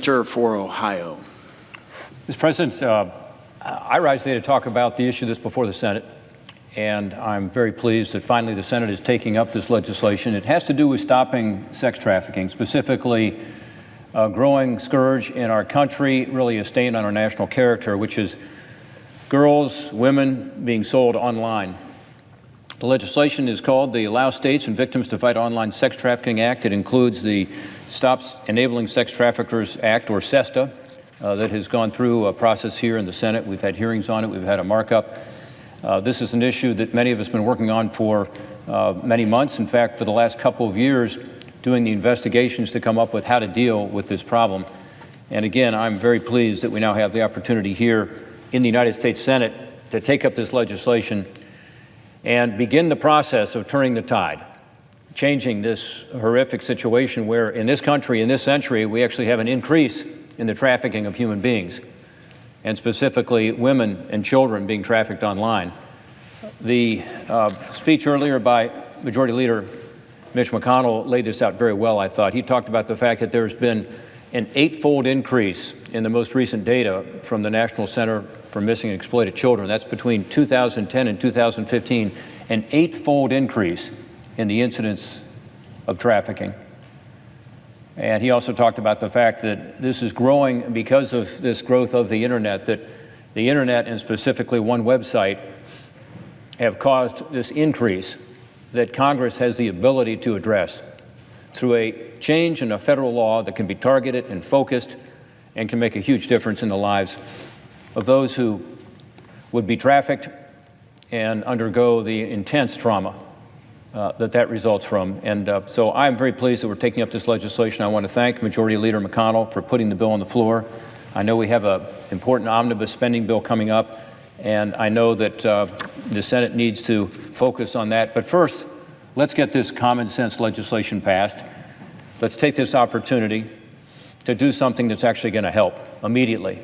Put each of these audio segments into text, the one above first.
Senator for Ohio. Mr. President, I rise today to talk about the issue that's before the Senate, and I'm very pleased that finally the Senate is taking up this legislation. It has to do with stopping sex trafficking, specifically a growing scourge in our country, really a stain on our national character, which is girls, women being sold online. The legislation is called the Allow States and Victims to Fight Online Sex Trafficking Act. It includes the Stops Enabling Sex Traffickers Act, or SESTA, that has gone through a process here in the Senate. We've had hearings on it. We've had a markup. This is an issue that many of us have been working on for many months. In fact, for the last couple of years, doing the investigations to come up with how to deal with this problem. And again, I'm very pleased that we now have the opportunity here in the United States Senate to take up this legislation and begin the process of turning the tide, changing this horrific situation where in this country, in this century, we actually have an increase in the trafficking of human beings, and specifically women and children being trafficked online. The speech earlier by Majority Leader Mitch McConnell laid this out very well, I thought. He talked about the fact that there's been an 8-fold increase in the most recent data from the National Center for Missing and Exploited Children. That's between 2010 and 2015, an 8-fold increase in the incidence of trafficking. And he also talked about the fact that this is growing because of this growth of the internet, that the internet and specifically one website have caused this increase that Congress has the ability to address through a change in a federal law that can be targeted and focused and can make a huge difference in the lives of those who would be trafficked and undergo the intense trauma that results from. And so I'm very pleased that we're taking up this legislation. I want to thank Majority Leader McConnell for putting the bill on the floor. I know we have an important omnibus spending bill coming up, and I know that the Senate needs to focus on that. But first, let's get this common sense legislation passed. Let's take this opportunity to do something that's actually going to help immediately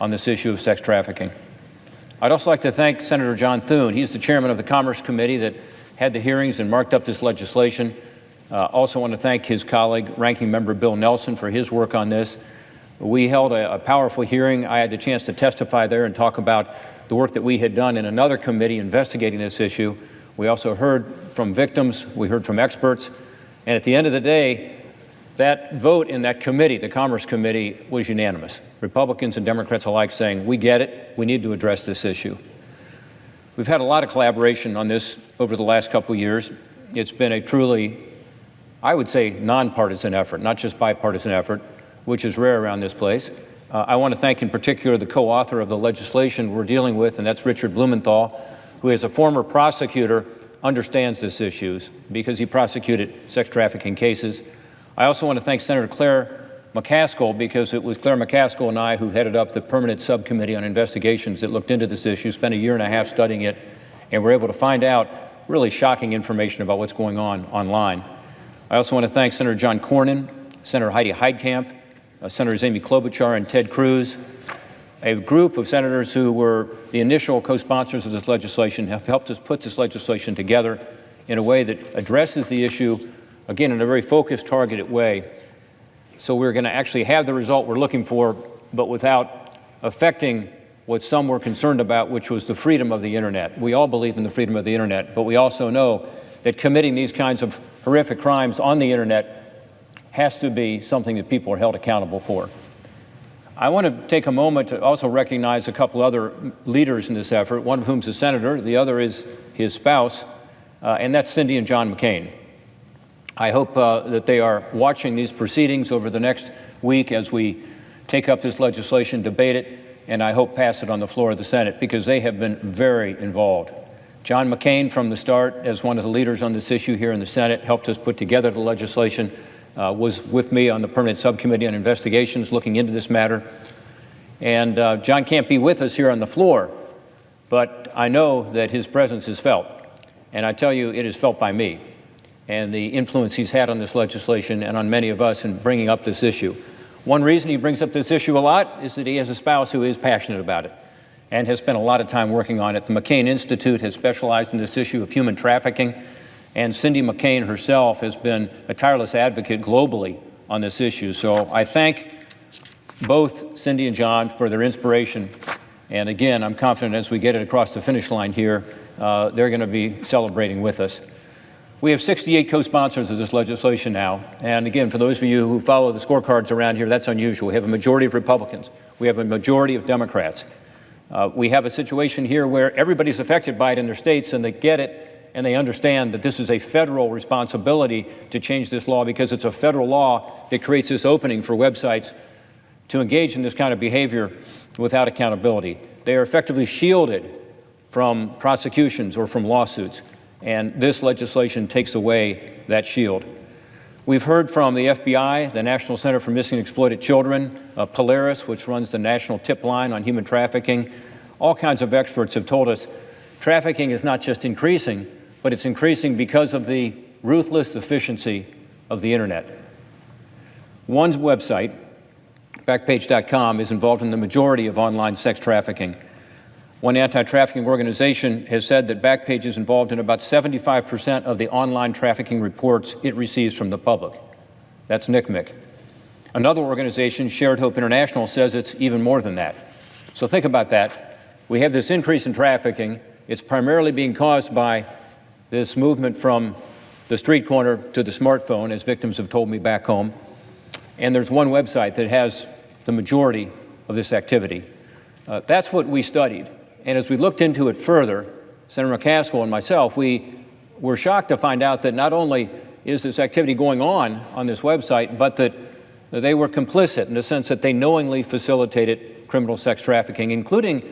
on this issue of sex trafficking. I'd also like to thank Senator John Thune. He's the chairman of the Commerce Committee that had the hearings and marked up this legislation. Also want to thank his colleague, Ranking Member Bill Nelson, for his work on this. We held a powerful hearing. I had the chance to testify there and talk about the work that we had done in another committee investigating this issue. We also heard from victims. We heard from experts. And at the end of the day, that vote in that committee, the Commerce Committee, was unanimous. Republicans and Democrats alike saying, we get it. We need to address this issue. We've had a lot of collaboration on this over the last couple of years. It's been a truly, I would say, nonpartisan effort, not just bipartisan effort, which is rare around this place. I want to thank in particular the co-author of the legislation we're dealing with, and that's Richard Blumenthal, who as a former prosecutor understands this issue because he prosecuted sex trafficking cases. I also want to thank Senator Claire McCaskill, because it was Claire McCaskill and I who headed up the permanent subcommittee on investigations that looked into this issue, spent a year and a half studying it, and were able to find out really shocking information about what's going on online. I also want to thank Senator John Cornyn, Senator Heidi Heitkamp, Senators Amy Klobuchar and Ted Cruz. A group of senators who were the initial co-sponsors of this legislation have helped us put this legislation together in a way that addresses the issue, again, in a very focused, targeted way. So we're going to actually have the result we're looking for, but without affecting what some were concerned about, which was the freedom of the internet. We all believe in the freedom of the internet, but we also know that committing these kinds of horrific crimes on the internet has to be something that people are held accountable for. I want to take a moment to also recognize a couple other leaders in this effort, one of whom is a senator, the other is his spouse, and that's Cindy and John McCain. I hope that they are watching these proceedings over the next week as we take up this legislation, debate it, and I hope pass it on the floor of the Senate, because they have been very involved. John McCain, from the start, as one of the leaders on this issue here in the Senate, helped us put together the legislation, was with me on the permanent subcommittee on investigations looking into this matter. And John can't be with us here on the floor, but I know that his presence is felt. And I tell you, it is felt by me, and the influence he's had on this legislation and on many of us in bringing up this issue. One reason he brings up this issue a lot is that he has a spouse who is passionate about it and has spent a lot of time working on it. The McCain Institute has specialized in this issue of human trafficking, and Cindy McCain herself has been a tireless advocate globally on this issue. So I thank both Cindy and John for their inspiration. And again, I'm confident as we get it across the finish line here, they're going to be celebrating with us. We have 68 co-sponsors of this legislation now. And again, for those of you who follow the scorecards around here, that's unusual. We have a majority of Republicans. We have a majority of Democrats. We have a situation here where everybody's affected by it in their states, and they get it, and they understand that this is a federal responsibility to change this law because it's a federal law that creates this opening for websites to engage in this kind of behavior without accountability. They are effectively shielded from prosecutions or from lawsuits, and this legislation takes away that shield. We've heard from the FBI, the National Center for Missing and Exploited Children, Polaris, which runs the national tip line on human trafficking. All kinds of experts have told us trafficking is not just increasing, but it's increasing because of the ruthless efficiency of the internet. One website, Backpage.com, is involved in the majority of online sex trafficking. One anti-trafficking organization has said that Backpage is involved in about 75% of the online trafficking reports it receives from the public. That's NCMEC. Another organization, Shared Hope International, says it's even more than that. So think about that. We have this increase in trafficking. It's primarily being caused by this movement from the street corner to the smartphone, as victims have told me back home. And there's one website that has the majority of this activity. That's what we studied. And as we looked into it further, Senator McCaskill and myself, we were shocked to find out that not only is this activity going on this website, but that they were complicit in the sense that they knowingly facilitated criminal sex trafficking, including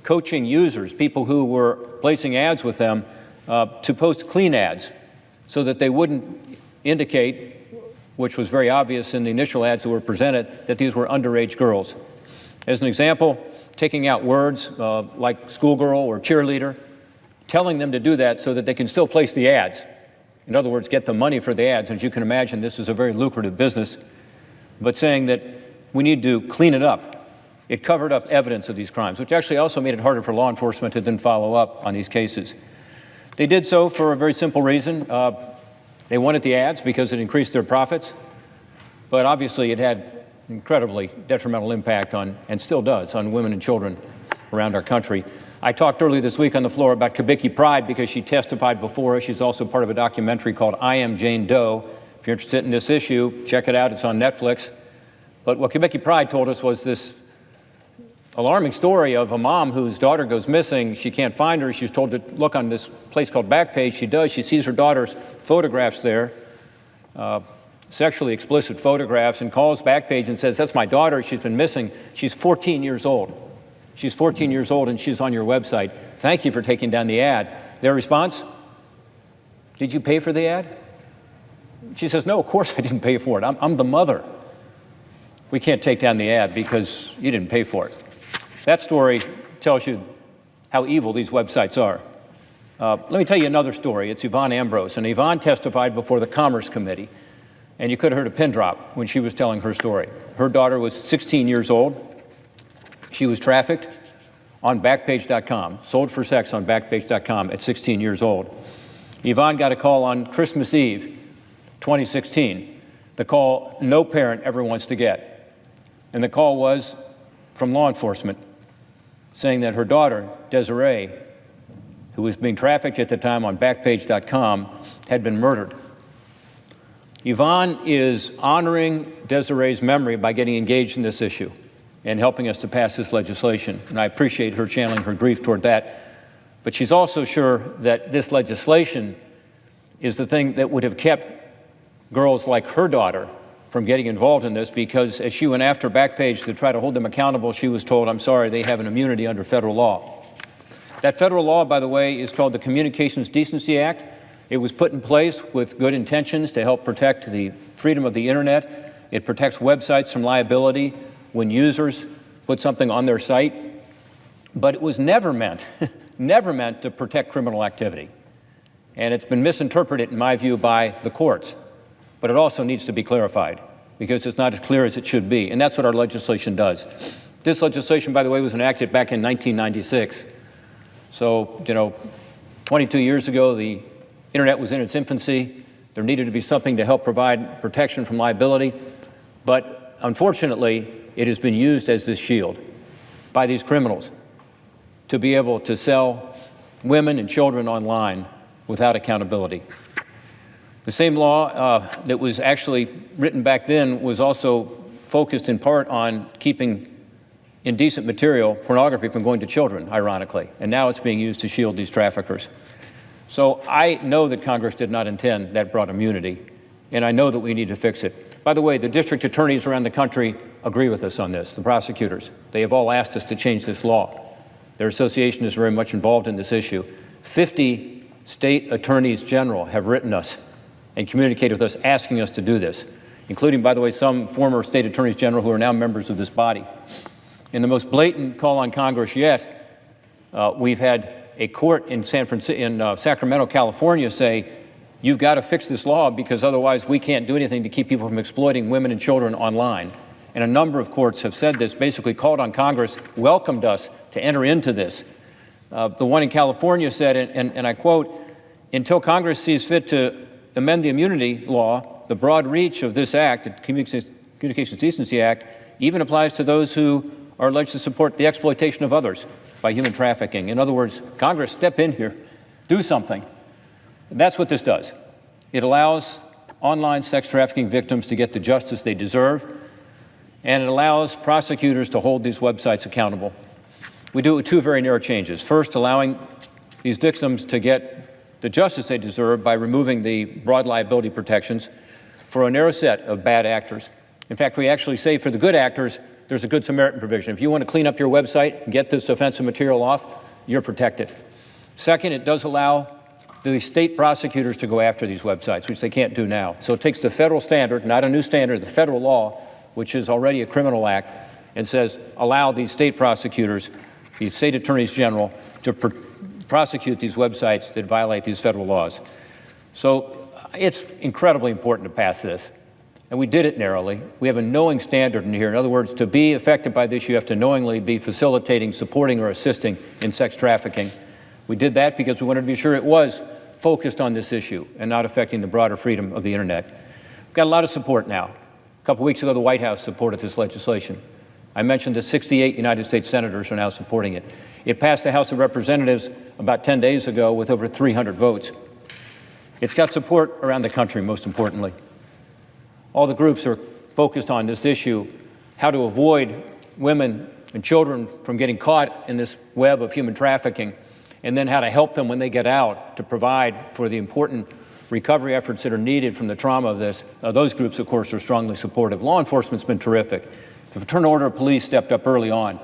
coaching users, people who were placing ads with them, to post clean ads so that they wouldn't indicate, which was very obvious in the initial ads that were presented, that these were underage girls. As an example, taking out words like schoolgirl or cheerleader, telling them to do that so that they can still place the ads. In other words, get the money for the ads. As you can imagine, this is a very lucrative business, but saying that we need to clean it up. It covered up evidence of these crimes, which actually also made it harder for law enforcement to then follow up on these cases. They did so for a very simple reason. They wanted the ads because it increased their profits, but obviously it had incredibly detrimental impact on, and still does, on women and children around our country. I talked earlier this week on the floor about Kubicki Pride because she testified before us. She's also part of a documentary called I Am Jane Doe. If you're interested in this issue, check it out. It's on Netflix. But what Kubicki Pride told us was this alarming story of a mom whose daughter goes missing. She can't find her. She's told to look on this place called Backpage. She does. She sees her daughter's photographs there. Sexually explicit photographs, and calls Backpage and says, that's my daughter, she's been missing. She's 14 years old. She's 14 years old and she's on your website. Thank you for taking down the ad. Their response? Did you pay for the ad? She says, no, of course I didn't pay for it. I'm the mother. We can't take down the ad because you didn't pay for it. That story tells you how evil these websites are. Let me tell you another story. It's Yvonne Ambrose, and Yvonne testified before the Commerce Committee. And you could have heard a pin drop when she was telling her story. Her daughter was 16 years old. She was trafficked on Backpage.com, sold for sex on Backpage.com at 16 years old. Yvonne got a call on Christmas Eve, 2016, the call no parent ever wants to get. And the call was from law enforcement saying that her daughter, Desiree, who was being trafficked at the time on Backpage.com, had been murdered. Yvonne is honoring Desiree's memory by getting engaged in this issue and helping us to pass this legislation. And I appreciate her channeling her grief toward that. But she's also sure that this legislation is the thing that would have kept girls like her daughter from getting involved in this, because as she went after Backpage to try to hold them accountable, she was told, I'm sorry, they have an immunity under federal law. That federal law, by the way, is called the Communications Decency Act. It was put in place with good intentions to help protect the freedom of the internet. It protects websites from liability when users put something on their site. But it was never meant, never meant to protect criminal activity. And it's been misinterpreted, in my view, by the courts. But it also needs to be clarified because it's not as clear as it should be. And that's what our legislation does. This legislation, by the way, was enacted back in 1996. So, 22 years ago, the internet was in its infancy. There needed to be something to help provide protection from liability. But unfortunately, it has been used as this shield by these criminals to be able to sell women and children online without accountability. The same law that was actually written back then was also focused in part on keeping indecent material, pornography, from going to children, ironically, and now it's being used to shield these traffickers. So I know that Congress did not intend that broad immunity, and I know that we need to fix it. By the way, the district attorneys around the country agree with us on this, the prosecutors. They have all asked us to change this law. Their association is very much involved in this issue. 50 state attorneys general have written us and communicated with us asking us to do this, including, by the way, some former state attorneys general who are now members of this body. In the most blatant call on Congress yet, we've had a court in Sacramento, California say, you've got to fix this law because otherwise we can't do anything to keep people from exploiting women and children online. And a number of courts have said this, basically called on Congress, welcomed us to enter into this. The one in California said, and I quote, until Congress sees fit to amend the immunity law, the broad reach of this act, the Communications Decency Act, even applies to those who are alleged to support the exploitation of others by human trafficking. In other words, Congress, step in here, do something. And that's what this does. It allows online sex trafficking victims to get the justice they deserve, and it allows prosecutors to hold these websites accountable. We do it with two very narrow changes. First, allowing these victims to get the justice they deserve by removing the broad liability protections for a narrow set of bad actors. In fact, we actually say for the good actors, there's a Good Samaritan provision. If you want to clean up your website and get this offensive material off, you're protected. Second, it does allow the state prosecutors to go after these websites, which they can't do now. So it takes the federal standard, not a new standard, the federal law, which is already a criminal act, and says allow these state prosecutors, these state attorneys general, to prosecute these websites that violate these federal laws. So it's incredibly important to pass this. And we did it narrowly. We have a knowing standard in here. In other words, to be affected by this, you have to knowingly be facilitating, supporting, or assisting in sex trafficking. We did that because we wanted to be sure it was focused on this issue and not affecting the broader freedom of the internet. We've got a lot of support now. A couple weeks ago, the White House supported this legislation. I mentioned that 68 United States senators are now supporting it. It passed the House of Representatives about 10 days ago with over 300 votes. It's got support around the country, most importantly. All the groups are focused on this issue, how to avoid women and children from getting caught in this web of human trafficking, and then how to help them when they get out to provide for the important recovery efforts that are needed from the trauma of this. Those groups, of course, are strongly supportive. Law enforcement's been terrific. The Fraternal Order of Police stepped up early on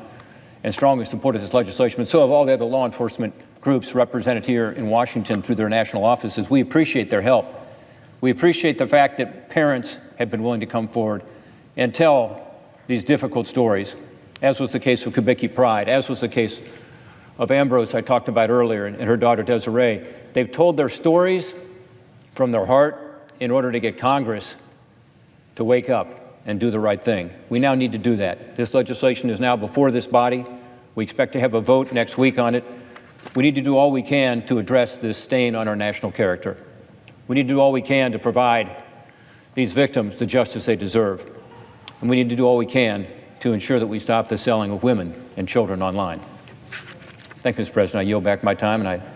and strongly supported this legislation, and so have all the other law enforcement groups represented here in Washington through their national offices. We appreciate their help. We appreciate the fact that parents have been willing to come forward and tell these difficult stories, as was the case of Kubicki Pride, as was the case of Ambrose I talked about earlier and her daughter Desiree. They've told their stories from their heart in order to get Congress to wake up and do the right thing. We now need to do that. This legislation is now before this body. We expect to have a vote next week on it. We need to do all we can to address this stain on our national character. We need to do all we can to provide these victims the justice they deserve. And we need to do all we can to ensure that we stop the selling of women and children online. Thank you, Mr. President. I yield back my time, and I